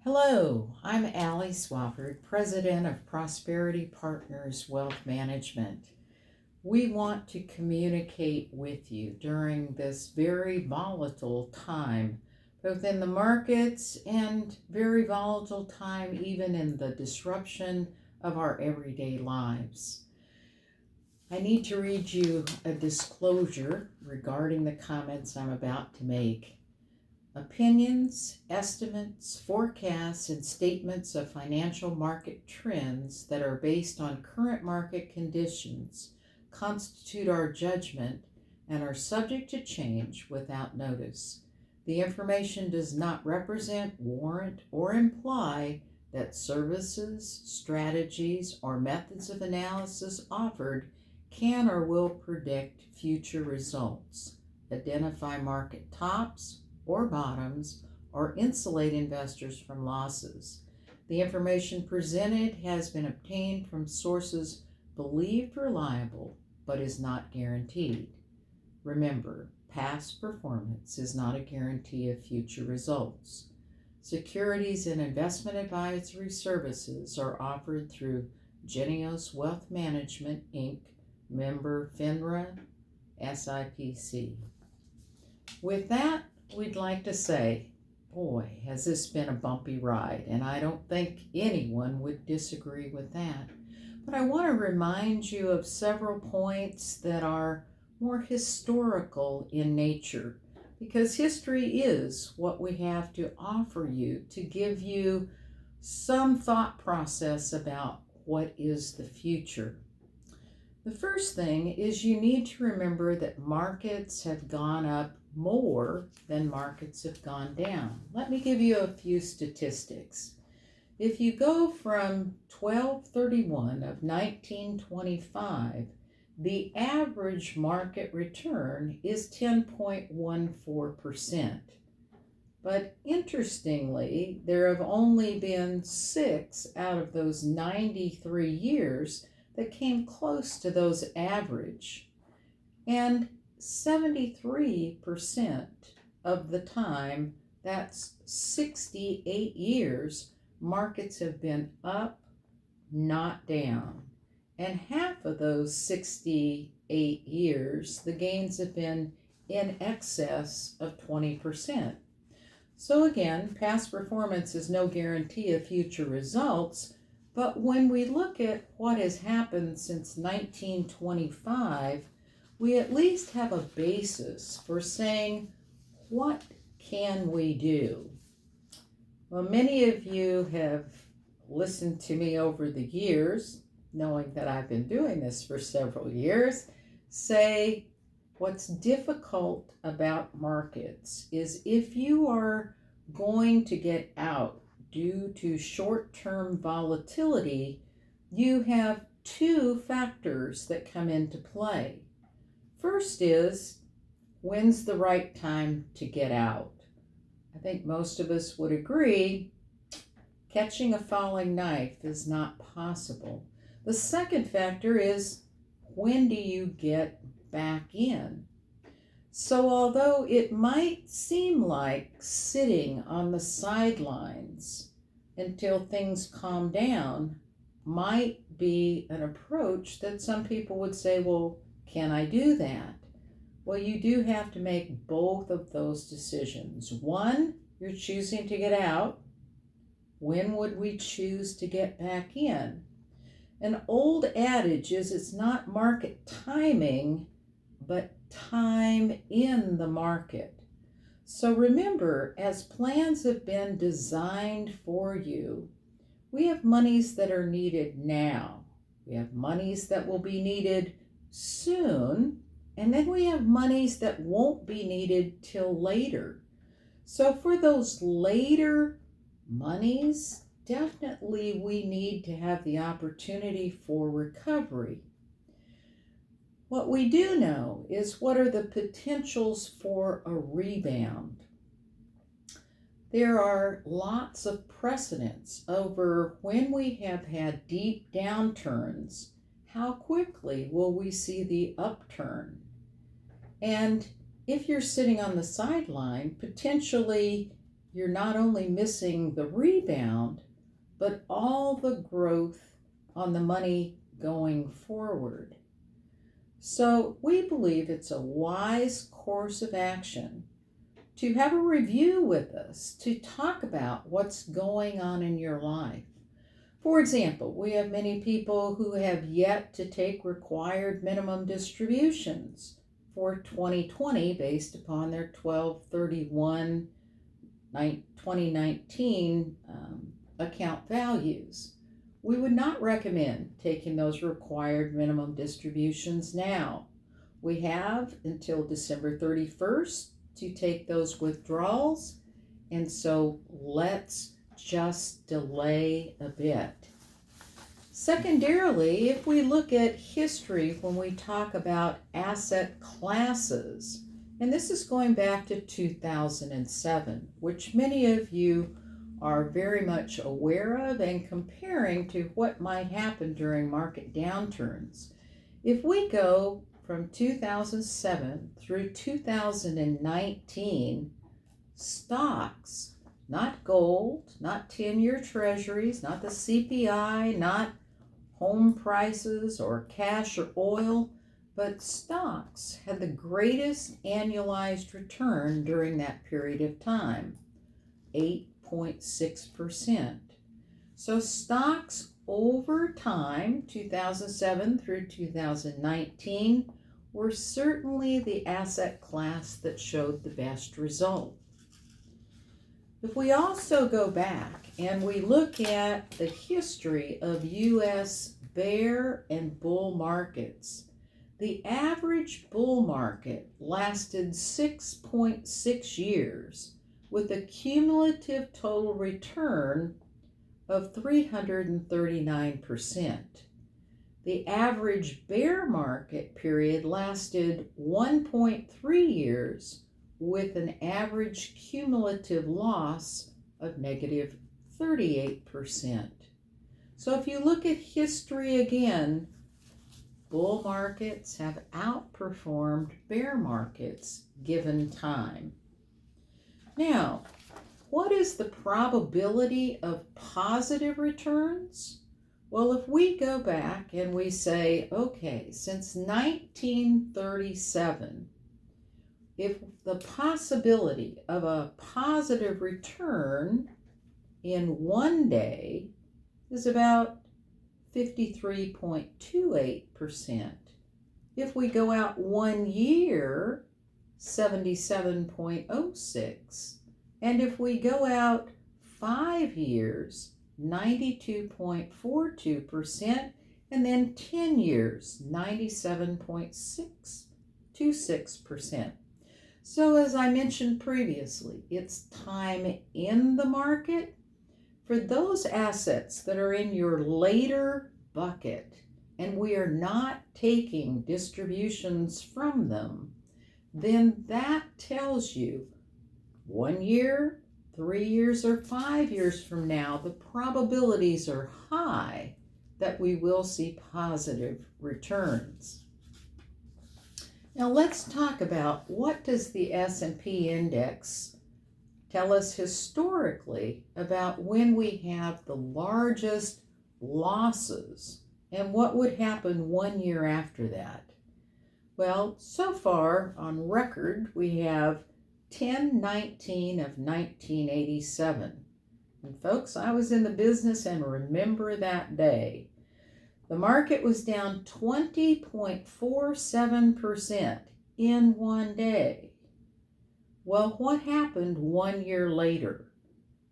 Hello, I'm Allie Swafford, President of Prosperity Partners Wealth Management. We want to communicate with you during this very volatile time, both in the markets and very volatile time even in the disruption of our everyday lives. I need to read you a disclosure regarding the comments I'm about to make. Opinions, estimates, forecasts, and statements of financial market trends that are based on current market conditions constitute our judgment and are subject to change without notice. The information does not represent, warrant, or imply that services, strategies, or methods of analysis offered can or will predict future results, identify market tops or bottoms, or insulate investors from losses. The information presented has been obtained from sources believed reliable, but is not guaranteed. Remember, past performance is not a guarantee of future results. Securities and investment advisory services are offered through Genios Wealth Management, Inc., member FINRA, SIPC. With that, we'd like to say, boy, has this been a bumpy ride, and I don't think anyone would disagree with that. But I want to remind you of several points that are more historical in nature, because history is what we have to offer you to give you some thought process about what is the future. The first thing is you need to remember that markets have gone up more than markets have gone down. Let me give you a few statistics. If you go from 12/31 of 1925, the average market return is 10.14%. But interestingly, there have only been 6 out of those 93 years that came close to those average. And 73% of the time, that's 68 years, markets have been up, not down. And half of those 68 years, the gains have been in excess of 20%. So again, past performance is no guarantee of future results, but when we look at what has happened since 1925, we at least have a basis for saying, what can we do? Well, many of you have listened to me over the years, knowing that I've been doing this for several years, say what's difficult about markets is if you are going to get out due to short-term volatility, you have 2 factors that come into play. First is, when's the right time to get out? I think most of us would agree catching a falling knife is not possible. The second factor is, when do you get back in? So although it might seem like sitting on the sidelines until things calm down might be an approach that some people would say, well, can I do that? Well, you do have to make both of those decisions. One, you're choosing to get out. When would we choose to get back in? An old adage is it's not market timing, but time in the market. So remember, as plans have been designed for you, we have monies that are needed now. We have monies that will be needed soon, and then we have monies that won't be needed till later. So for those later monies, definitely we need to have the opportunity for recovery. What we do know is what are the potentials for a rebound. There are lots of precedents over when we have had deep downturns. How quickly will we see the upturn? And if you're sitting on the sideline, potentially you're not only missing the rebound, but all the growth on the money going forward. So we believe it's a wise course of action to have a review with us to talk about what's going on in your life. For example, we have many people who have yet to take required minimum distributions for 2020 based upon their 12/31/2019 account values. We would not recommend taking those required minimum distributions now. We have until December 31st to take those withdrawals, and so let's just delay a bit. Secondarily, if we look at history when we talk about asset classes, and this is going back to 2007, which many of you are very much aware of and comparing to what might happen during market downturns. If we go from 2007 through 2019, stocks, not gold, not 10-year treasuries, not the CPI, not home prices or cash or oil, but stocks had the greatest annualized return during that period of time, 8.6%. So stocks over time, 2007 through 2019, were certainly the asset class that showed the best result. If we also go back and we look at the history of U.S. bear and bull markets, the average bull market lasted 6.6 years with a cumulative total return of 339%. The average bear market period lasted 1.3 years with an average cumulative loss of negative 38%. So if you look at history again, bull markets have outperformed bear markets given time. Now, what is the probability of positive returns? Well, if we go back and we say, okay, since 1937, if the possibility of a positive return in one day is about 53.28%. If we go out 1 year, 77.06%. And if we go out 5 years, 92.42%, and then 10 years, 97.626%. So as I mentioned previously, it's time in the market. For those assets that are in your later bucket, and we are not taking distributions from them, then that tells you 1 year, 3 years, or 5 years from now, the probabilities are high that we will see positive returns. Now let's talk about what does the S&P index tell us historically about when we have the largest losses and what would happen 1 year after that. Well, so far on record, we have 10/19 of 1987. And folks, I was in the business and remember that day. The market was down 20.47% in one day. Well, what happened 1 year later?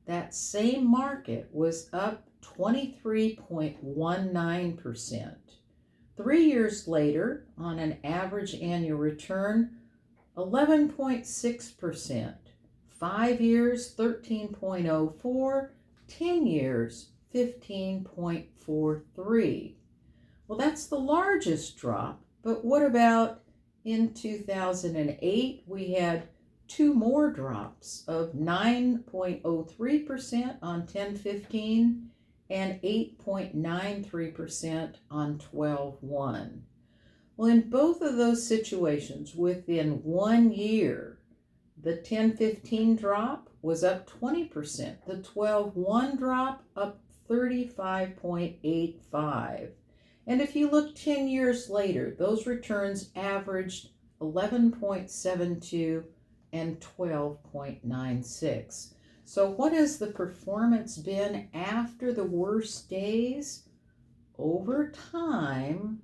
That same market was up 23.19%. 3 years later, on an average annual return, 11.6%. 5 years, 13.04. 10 years, 15.43. Well, that's the largest drop, but what about in 2008? We had 2 more drops of 9.03% on 10/15 and 8.93% on 12/1. Well, in both of those situations, within 1 year, The 10-15 drop was up 20%. The 12-1 drop up 35.85. And if you look 10 years later, those returns averaged 11.72 and 12.96. So what has the performance been after the worst days? Over time,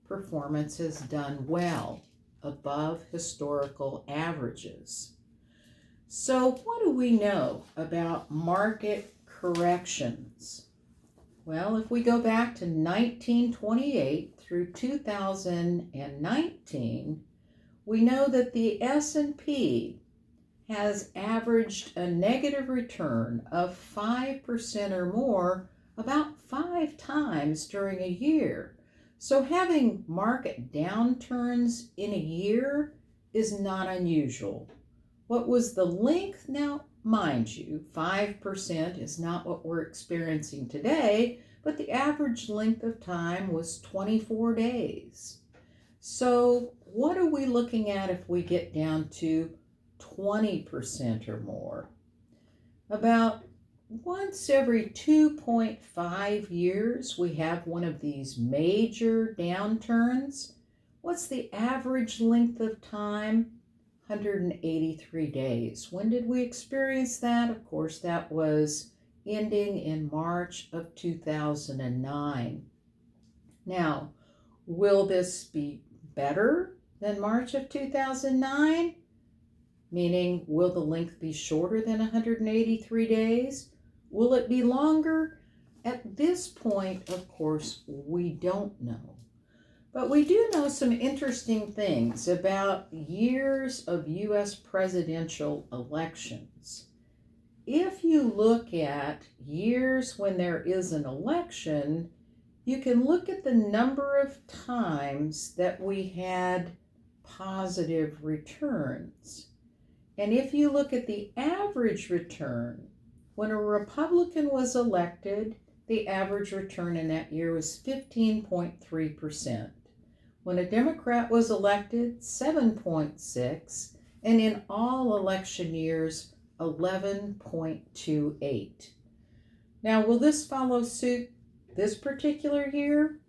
performance has done well, above historical averages. So what do we know about market corrections? Well, if we go back to 1928 through 2019, we know that the S&P has averaged a negative return of 5% or more about 5 times during a year. So having market downturns in a year is not unusual. What was the length? Now, mind you, 5% is not what we're experiencing today, but the average length of time was 24 days. So what are we looking at if we get down to 20% or more? About once every 2.5 years, we have one of these major downturns. What's the average length of time? 183 days. When did we experience that? Of course, that was ending in March of 2009. Now, will this be better than March of 2009? Meaning, will the length be shorter than 183 days? Will it be longer? At this point, of course, we don't know. But we do know some interesting things about years of U.S. presidential elections. If you look at years when there is an election, you can look at the number of times that we had positive returns. And if you look at the average return, when a Republican was elected, the average return in that year was 15.3%. When a Democrat was elected, 7.6%, and in all election years, 11.28%. Now, will this follow suit this particular year?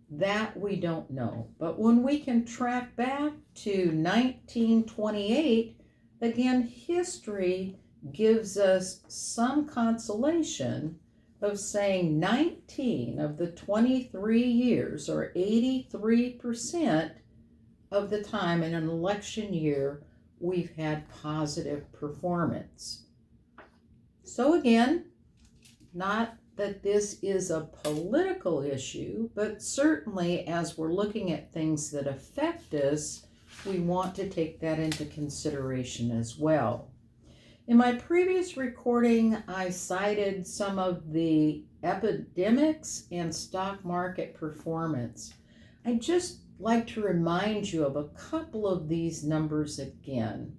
That we don't know. But when we can track back to 1928, again, history gives us some consolation of saying 19 of the 23 years, or 83% of the time in an election year, we've had positive performance. So again, not that this is a political issue, but certainly as we're looking at things that affect us, we want to take that into consideration as well. In my previous recording, I cited some of the epidemics and stock market performance. I'd just like to remind you of a couple of these numbers again.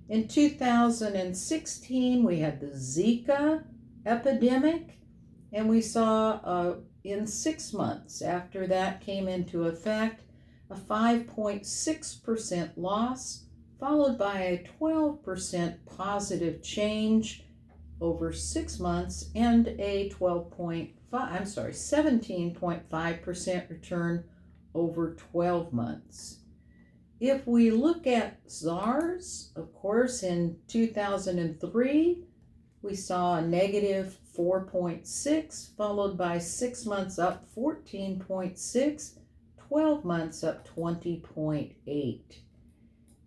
In 2016, we had the Zika epidemic, and we saw in 6 months after that came into effect, a 5.6% loss, followed by a 12% positive change over 6 months and a 17.5% return over 12 months. If we look at SARS, of course, in 2003, we saw a negative 4.6, followed by 6 months up 14.6, 12 months up 20.8.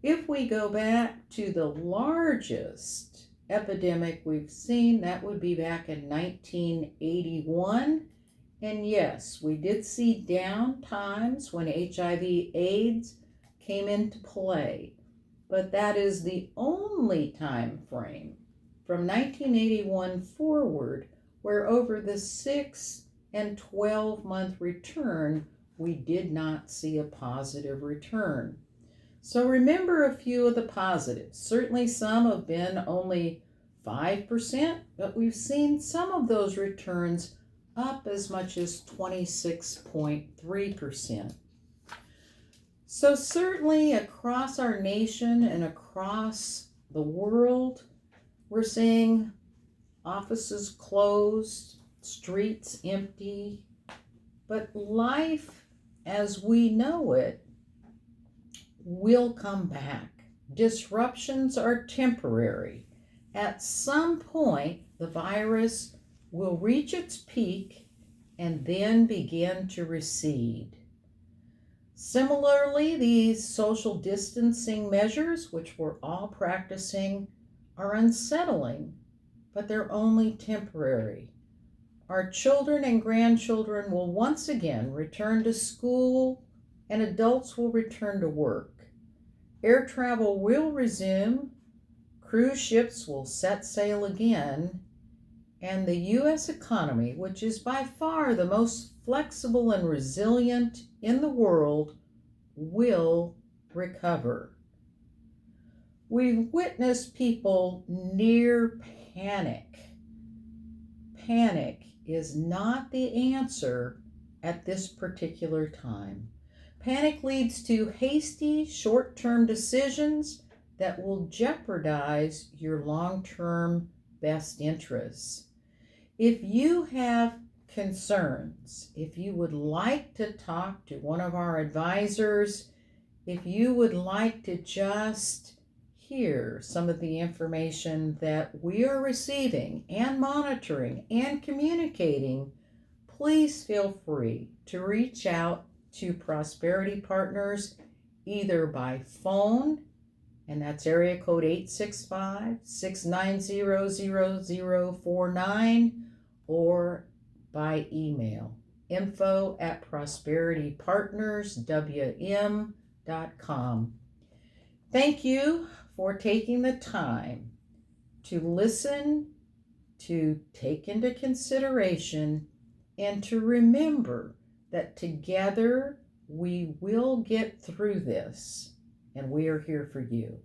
If we go back to the largest epidemic we've seen, that would be back in 1981. And yes, we did see down times when HIV/AIDS came into play, but that is the only time frame from 1981 forward where over the 6 and 12-month return, we did not see a positive return. So remember a few of the positives. Certainly some have been only 5%, but we've seen some of those returns up as much as 26.3%. So certainly across our nation and across the world. We're seeing offices closed, streets empty, but life as we know it will come back. Disruptions are temporary. At some point, the virus will reach its peak and then begin to recede. Similarly, these social distancing measures, which we're all practicing, are unsettling, but they're only temporary. Our children and grandchildren will once again return to school, and adults will return to work. Air travel will resume, cruise ships will set sail again, and the U.S. economy, which is by far the most flexible and resilient in the world, will recover. We've witnessed people near panic. Panic is not the answer at this particular time. Panic leads to hasty, short-term decisions that will jeopardize your long-term best interests. If you have concerns, if you would like to talk to one of our advisors, if you would like to just hear some of the information that we are receiving and monitoring and communicating, please feel free to reach out to Prosperity Partners either by phone, and that's area code 865-690-0049, or by email, info@prosperitypartnerswm.com. Thank you for taking the time to listen, to take into consideration, and to remember that together we will get through this, and we are here for you.